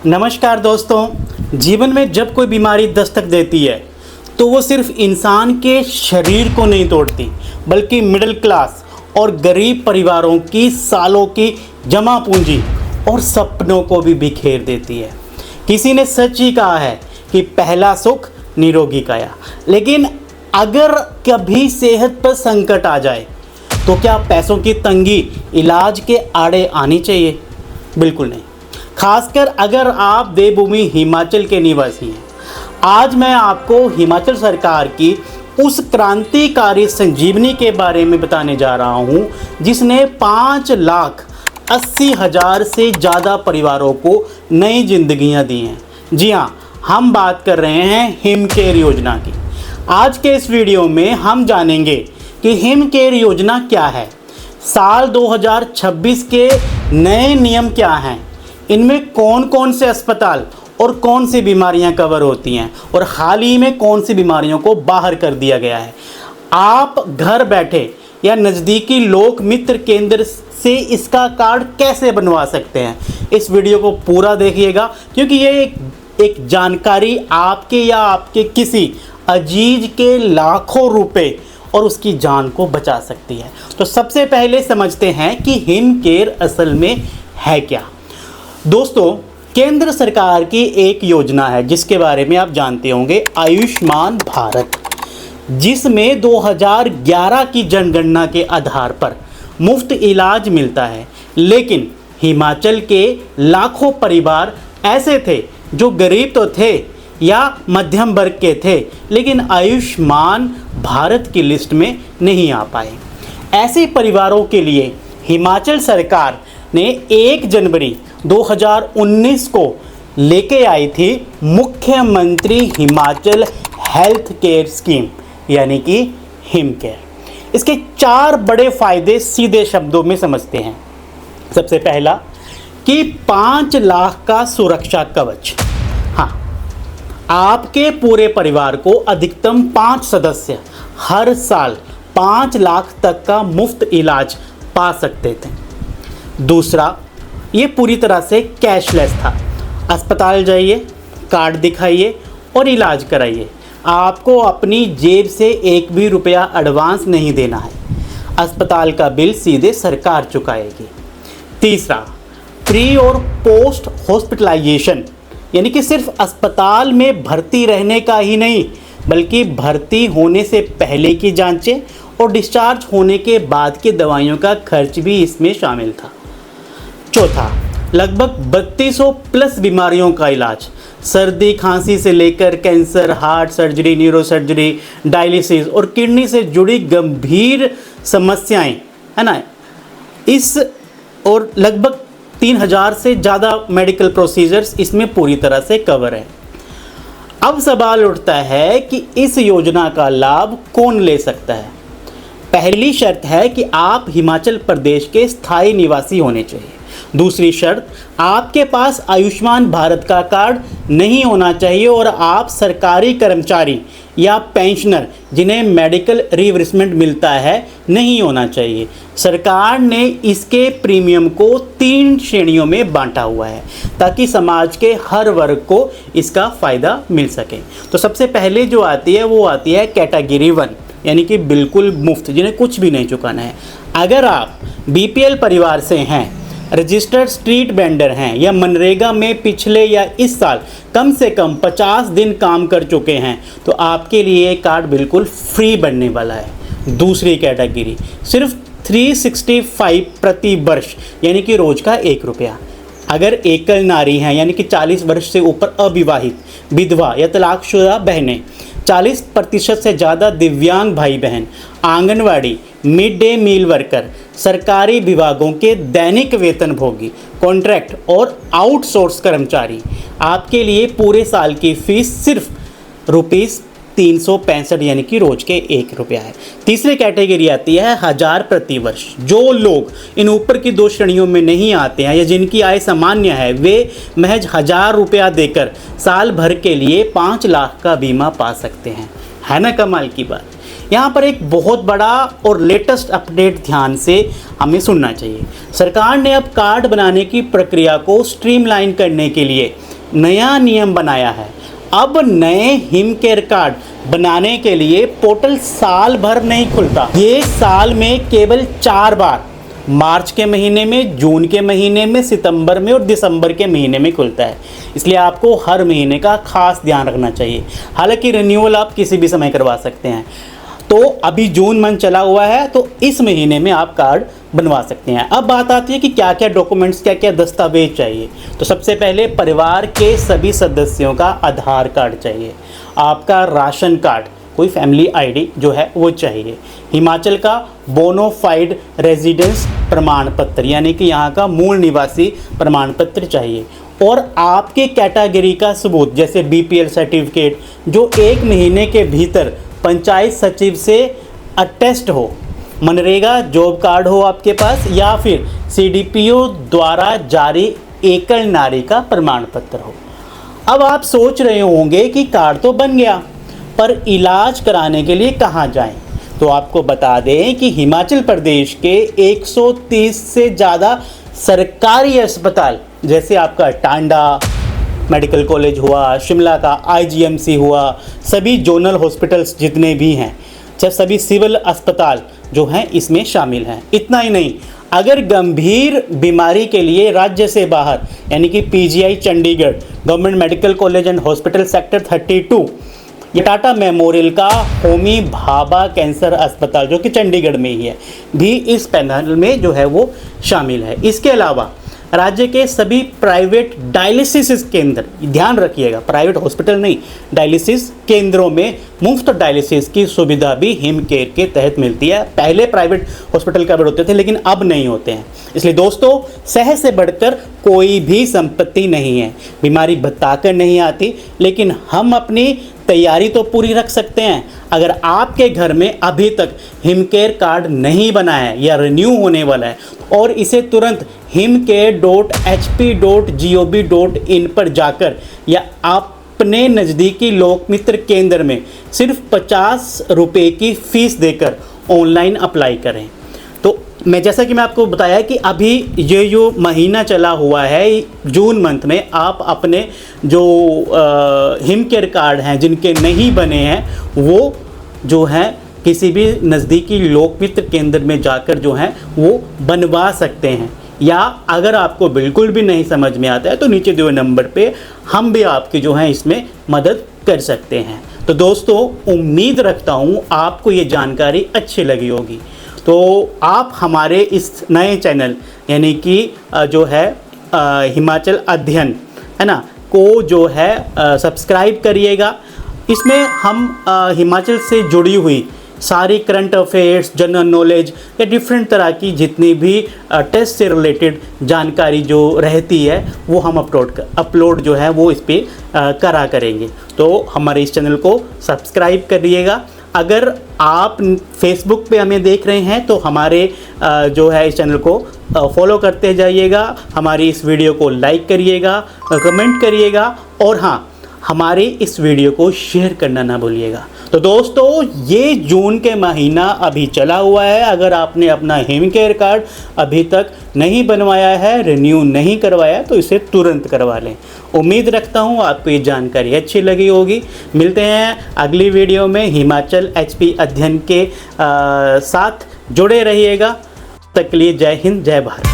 नमस्कार दोस्तों, जीवन में जब कोई बीमारी दस्तक देती है तो वो सिर्फ इंसान के शरीर को नहीं तोड़ती बल्कि मिडिल क्लास और गरीब परिवारों की सालों की जमा पूंजी और सपनों को भी बिखेर देती है। किसी ने सच ही कहा है कि पहला सुख निरोगी काया। लेकिन अगर कभी सेहत पर संकट आ जाए तो क्या पैसों की तंगी इलाज के आड़े आनी चाहिए? बिल्कुल नहीं, खासकर अगर आप देवभूमि हिमाचल के निवासी हैं। आज मैं आपको हिमाचल सरकार की उस क्रांतिकारी संजीवनी के बारे में बताने जा रहा हूं जिसने 5,80,000 से ज़्यादा परिवारों को नई जिंदगियां दी हैं। जी हाँ, हम बात कर रहे हैं हिम केयर योजना की। आज के इस वीडियो में हम जानेंगे कि हिम केयर योजना क्या है, साल 2026 के नए नियम क्या हैं, इनमें कौन कौन से अस्पताल और कौन सी बीमारियां कवर होती हैं और हाल ही में कौन सी बीमारियों को बाहर कर दिया गया है। आप घर बैठे या नज़दीकी लोक मित्र केंद्र से इसका कार्ड कैसे बनवा सकते हैं, इस वीडियो को पूरा देखिएगा क्योंकि ये एक जानकारी आपके या आपके किसी अजीज के लाखों रुपए और उसकी जान को बचा सकती है। तो सबसे पहले समझते हैं कि हिम केयर असल में है क्या। दोस्तों, केंद्र सरकार की एक योजना है जिसके बारे में आप जानते होंगे, आयुष्मान भारत, जिसमें 2011 की जनगणना के आधार पर मुफ्त इलाज मिलता है। लेकिन हिमाचल के लाखों परिवार ऐसे थे जो गरीब तो थे या मध्यम वर्ग के थे लेकिन आयुष्मान भारत की लिस्ट में नहीं आ पाए। ऐसे परिवारों के लिए हिमाचल सरकार ने 1 जनवरी 2019 को लेके आई थी मुख्यमंत्री हिमाचल हेल्थ केयर स्कीम यानी कि हिम केयर। इसके 4 बड़े फायदे सीधे शब्दों में समझते हैं। सबसे पहला कि 5 लाख का सुरक्षा कवच। हाँ, आपके पूरे परिवार को अधिकतम 5 सदस्य हर साल 5 लाख तक का मुफ्त इलाज पा सकते थे। दूसरा, ये पूरी तरह से कैशलेस था। अस्पताल जाइए, कार्ड दिखाइए और इलाज कराइए। आपको अपनी जेब से एक भी रुपया एडवांस नहीं देना है। अस्पताल का बिल सीधे सरकार चुकाएगी। तीसरा, प्री और पोस्ट हॉस्पिटलाइजेशन, यानी कि सिर्फ अस्पताल में भर्ती रहने का ही नहीं बल्कि भर्ती होने से पहले की जांचें और डिस्चार्ज होने के बाद की दवाइयों का खर्च भी इसमें शामिल था। चौथा, लगभग 3200 प्लस बीमारियों का इलाज, सर्दी खांसी से लेकर cancer, heart surgery, neuro surgery, dialysis और किडनी से जुड़ी गंभीर समस्याएं, है ना, इस और लगभग 3000 से ज़्यादा मेडिकल प्रोसीजर्स इसमें पूरी तरह से कवर है। अब सवाल उठता है कि इस योजना का लाभ कौन ले सकता है। पहली शर्त है कि आप हिमाचल प्रदेश के स्थायी निवासी होने चाहिए। दूसरी शर्त, आपके पास आयुष्मान भारत का कार्ड नहीं होना चाहिए और आप सरकारी कर्मचारी या पेंशनर जिन्हें मेडिकल रिइंबर्समेंट मिलता है नहीं होना चाहिए। सरकार ने इसके प्रीमियम को 3 श्रेणियों में बांटा हुआ है ताकि समाज के हर वर्ग को इसका फ़ायदा मिल सके। तो सबसे पहले जो आती है वो आती है कैटेगरी 1, यानी कि बिल्कुल मुफ्त, जिन्हें कुछ भी नहीं चुकाना है। अगर आप BPL परिवार से हैं, रजिस्टर्ड स्ट्रीट वेंडर हैं या मनरेगा में पिछले या इस साल कम से कम 50 दिन काम कर चुके हैं तो आपके लिए ये कार्ड बिल्कुल फ्री बनने वाला है। दूसरी कैटेगरी, सिर्फ 365 प्रति वर्ष, यानी कि रोज का 1 रुपया। अगर एकल नारी हैं यानी कि 40 वर्ष से ऊपर अविवाहित, विधवा या तलाकशुदा बहनें, 40% से ज़्यादा दिव्यांग भाई बहन, anganwadi, mid day meal worker, सरकारी विभागों के दैनिक वेतनभोगी, कॉन्ट्रैक्ट और आउटसोर्स कर्मचारी, आपके लिए पूरे साल की फीस सिर्फ ₹365 यानी कि रोज के 1 रुपया है। तीसरी कैटेगरी आती है 1000 प्रति वर्ष। जो लोग इन ऊपर की 2 श्रेणियों में नहीं आते हैं या जिनकी आय सामान्य है वे महज 1000 रुपया देकर साल भर के लिए 5 लाख का बीमा पा सकते हैं। है ना कमाल की बात। यहाँ पर एक बहुत बड़ा और लेटेस्ट अपडेट ध्यान से हमें सुनना चाहिए। सरकार ने अब कार्ड बनाने की प्रक्रिया को स्ट्रीमलाइन करने के लिए नया नियम बनाया है। अब नए हिम केयर कार्ड बनाने के लिए पोर्टल साल भर नहीं खुलता। ये साल में केवल 4 बार, मार्च के महीने में, जून के महीने में, सितंबर में और दिसंबर के महीने में खुलता है। इसलिए आपको हर महीने का खास ध्यान रखना चाहिए। हालांकि रिन्यूअल आप किसी भी समय करवा सकते हैं। तो अभी जून मंथ चला हुआ है, तो इस महीने में आप कार्ड बनवा सकते हैं। अब बात आती है कि क्या क्या डॉक्यूमेंट्स, क्या क्या दस्तावेज चाहिए। तो सबसे पहले परिवार के सभी सदस्यों का आधार कार्ड चाहिए, आपका राशन कार्ड, कोई फैमिली आईडी जो है वो चाहिए, हिमाचल का बोनोफाइड रेजिडेंस प्रमाण पत्र यानी कि यहाँ का मूल निवासी प्रमाण पत्र चाहिए, और आपके कैटेगरी का सबूत जैसे बीपीएल सर्टिफिकेट जो 1 महीने के भीतर पंचायत सचिव से अटेस्ट हो, मनरेगा जॉब कार्ड हो आपके पास, या फिर सीडीपीओ द्वारा जारी एकल नारी का प्रमाण पत्र हो। अब आप सोच रहे होंगे कि कार्ड तो बन गया, पर इलाज कराने के लिए कहाँ जाएं? तो आपको बता दें कि हिमाचल प्रदेश के 130 से ज़्यादा सरकारी अस्पताल, जैसे आपका टांडा मेडिकल कॉलेज हुआ, शिमला का आईजीएमसी हुआ, सभी जोनल हॉस्पिटल्स जितने भी हैं, जब सभी सिविल अस्पताल जो हैं इसमें शामिल हैं। इतना ही नहीं, अगर गंभीर बीमारी के लिए राज्य से बाहर यानी कि PGI Chandigarh, government medical college and hospital sector 32, ये टाटा मेमोरियल का होमी भाभा कैंसर अस्पताल जो कि चंडीगढ़ में ही है, भी इस पैनल में जो है वो शामिल है। इसके अलावा राज्य के सभी प्राइवेट डायलिसिस केंद्र, ध्यान रखिएगा प्राइवेट हॉस्पिटल नहीं, डायलिसिस केंद्रों में मुफ्त डायलिसिस की सुविधा भी हिम केयर के तहत मिलती है। पहले प्राइवेट हॉस्पिटल का बेड होते थे लेकिन अब नहीं होते हैं। इसलिए दोस्तों, सेहत से बढ़कर कोई भी संपत्ति नहीं है। बीमारी बताकर नहीं आती, लेकिन हम अपनी तैयारी तो पूरी रख सकते हैं। अगर आपके घर में अभी तक हिम केयर कार्ड नहीं बना है या रिन्यू होने वाला है, और इसे तुरंत himcare.hp.gov.in पर जाकर या अपने नज़दीकी लोकमित्र केंद्र में सिर्फ 50 रुपये की फ़ीस देकर ऑनलाइन अप्लाई करें। तो जैसा कि मैं आपको बताया कि अभी ये जो महीना चला हुआ है जून मंथ में, आप अपने जो हिम केयर कार्ड हैं जिनके नहीं बने हैं, वो जो हैं किसी भी नज़दीकी लोकमित्र केंद्र में जाकर जो हैं वो बनवा सकते हैं। या अगर आपको बिल्कुल भी नहीं समझ में आता है तो नीचे दिए हुए नंबर पे हम भी आपकी जो है इसमें मदद कर सकते हैं। तो दोस्तों, उम्मीद रखता हूँ आपको ये जानकारी अच्छी लगी होगी। तो आप हमारे इस नए चैनल यानी कि जो है हिमाचल अध्ययन है ना को जो है सब्सक्राइब करिएगा। इसमें हम हिमाचल से जुड़ी हुई सारी करंट अफेयर्स, जनरल नॉलेज या डिफरेंट तरह की जितनी भी टेस्ट से रिलेटेड जानकारी जो रहती है वो हम अपलोड जो है वो इस पर करा करेंगे। तो हमारे इस चैनल को सब्सक्राइब करिएगा। अगर आप फेसबुक पे हमें देख रहे हैं तो हमारे जो है इस चैनल को फॉलो करते जाइएगा, हमारी इस वीडियो को लाइक करिएगा, कमेंट करिएगा, और हाँ, हमारे इस वीडियो को शेयर करना ना भूलिएगा। तो दोस्तों, ये जून के महीना अभी चला हुआ है। अगर आपने अपना हिम केयर कार्ड अभी तक नहीं बनवाया है, रिन्यू नहीं करवाया, तो इसे तुरंत करवा लें। उम्मीद रखता हूँ आपको ये जानकारी अच्छी लगी होगी। मिलते हैं अगली वीडियो में। हिमाचल HP अध्ययन के साथ जुड़े रहिएगा। तब तक के लिए जय हिंद, जय भारत।